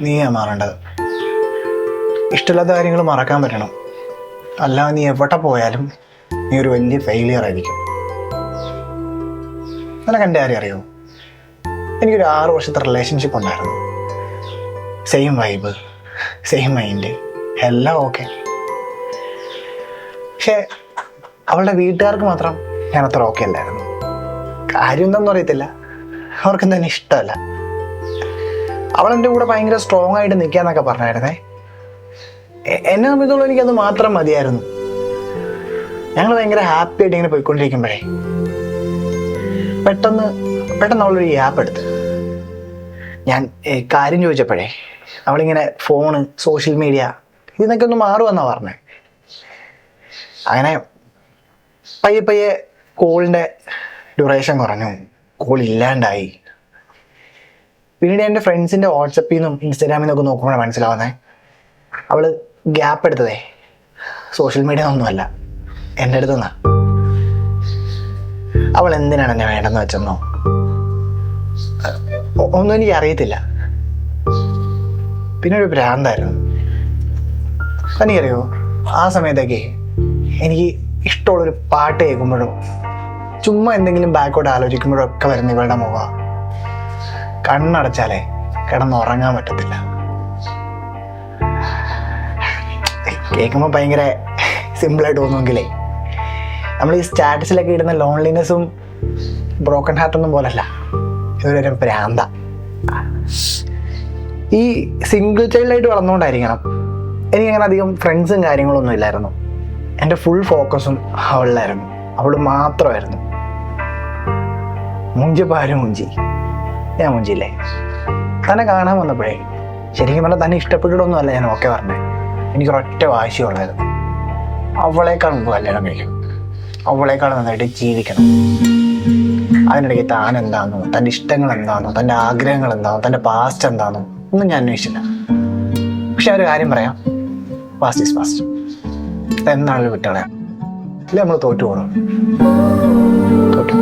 നീയാ മാറേണ്ടത്. ഇഷ്ടമില്ലാത്ത കാര്യങ്ങൾ മറക്കാൻ പറ്റണം. അല്ലാതെ നീ എവിടെ പോയാലും നീ ഒരു വലിയ ഫെയിലിയർ ആയിരിക്കും. നിനക്ക് എൻ്റെ കാര്യം അറിയോ? എനിക്കൊരു 6 വർഷത്തെ റിലേഷൻഷിപ്പ് ഉണ്ടായിരുന്നു. സെയിം വൈബ്, സെയിം മൈൻഡ്, എല്ലാം ഓക്കെ. പക്ഷെ അവളുടെ വീട്ടുകാർക്ക് മാത്രം ഞാൻ അത്ര ഓക്കെ അല്ലായിരുന്നു. കാര്യം എന്താണെന്ന് അറിയത്തില്ല, അവർക്കും തന്നെ ഇഷ്ടമല്ല. അവളെൻ്റെ കൂടെ ഭയങ്കര സ്ട്രോങ് ആയിട്ട് നിൽക്കാന്നൊക്കെ പറഞ്ഞായിരുന്നേ. എന്നെ സംബന്ധിച്ചോളം എനിക്കത് മാത്രം മതിയായിരുന്നു. ഞങ്ങൾ ഭയങ്കര ഹാപ്പി ആയിട്ട് ഇങ്ങനെ പോയിക്കൊണ്ടിരിക്കുമ്പോഴേ പെട്ടെന്ന് അവളൊരു ഗ്യാപ്പ് എടുത്ത്. ഞാൻ കാര്യം ചോദിച്ചപ്പോഴേ അവളിങ്ങനെ ഫോണ്, സോഷ്യൽ മീഡിയ ഇതിനൊക്കെ ഒന്ന് മാറുമെന്നാണ് പറഞ്ഞത്. അങ്ങനെ പയ്യെ കോളിൻ്റെ ഡ്യൂറേഷൻ കുറഞ്ഞു, കോൾ ഇല്ലാണ്ടായി. പിന്നീട് എൻ്റെ ഫ്രണ്ട്സിൻ്റെ വാട്സപ്പിൽ നിന്നും ഇൻസ്റ്റാഗ്രാമിൽ നിന്നൊക്കെ നോക്കുമ്പോഴാണ് മനസ്സിലാവുന്നത് അവൾ ഗ്യാപ്പ് എടുത്തതേ സോഷ്യൽ മീഡിയ ഒന്നുമല്ല, എൻ്റെ അടുത്ത് നിന്നാണ്. അവൾ എന്തിനാണ് എന്നെ വേണ്ടെന്ന് വെച്ചെന്നോ ഒന്നും എനിക്ക് അറിയത്തില്ല. പിന്നെ ഒരു ഭ്രാന്തായിരുന്നു. തനിക്കറിയോ, ആ സമയത്തൊക്കെ എനിക്ക് ഇഷ്ടമുള്ളൊരു പാട്ട് കേൾക്കുമ്പോഴും ചുമ്മാ എന്തെങ്കിലും ബാക്കോട്ട് ആലോചിക്കുമ്പോഴും ഒക്കെ വരുന്ന ഇവളുടെ മുഖം. കണ്ണടച്ചാലേ കിടന്നുറങ്ങാൻ പറ്റത്തില്ല. കേൾക്കുമ്പോൾ ഭയങ്കര സിമ്പിളായിട്ട് തോന്നുമെങ്കിലേ നമ്മൾ ഈ സ്റ്റാറ്റസിലൊക്കെ ഇടുന്ന ലോൺലിനെസ്സും ബ്രോക്കൺ ഹാർട്ടൊന്നും പോലല്ല, ഇതൊരു ഭ്രാന്ത. ഈ സിംഗിൾ ചൈൽഡായിട്ട് വളർന്നുകൊണ്ടായിരിക്കണം എനിക്കങ്ങനെ അധികം ഫ്രണ്ട്സും കാര്യങ്ങളൊന്നും ഇല്ലായിരുന്നു. എൻ്റെ ഫുൾ ഫോക്കസും അവളിലായിരുന്നു, അവൾ മാത്രമായിരുന്നു. മുഞ്ചിപ്പാരും മുഞ്ചി, ഞാൻ മുഞ്ചില്ലേ. തന്നെ കാണാൻ വന്നപ്പോഴേ ശരിക്കും പറഞ്ഞാൽ തന്നെ ഇഷ്ടപ്പെട്ടിട്ടൊന്നും അല്ല ഞാൻ ഓക്കെ പറഞ്ഞത്. എനിക്കൊരൊറ്റ വാശിയുള്ളായിരുന്നു, അവളേക്കാൾ മുമ്പ് കല്യാണം കഴിക്കണം, അവളേക്കാൾ നന്നായിട്ട് ജീവിക്കണം. അതിനിടയ്ക്ക് താൻ എന്താണെന്നോ, തൻ്റെ ഇഷ്ടങ്ങൾ എന്താണെന്നോ, തൻ്റെ ആഗ്രഹങ്ങൾ എന്താണോ, തൻ്റെ പാസ്റ്റ് എന്താണെന്നോ ഒന്നും ഞാൻ അന്വേഷിച്ചില്ല. പക്ഷെ ഒരു കാര്യം പറയാം, പാസ്റ്റ് ഈസ് പാസ്റ്റ്. എന്നാണല്ലോ വിട്ടുകളയാം, ഇല്ല നമ്മൾ തോറ്റു പോകണം. തോറ്റു.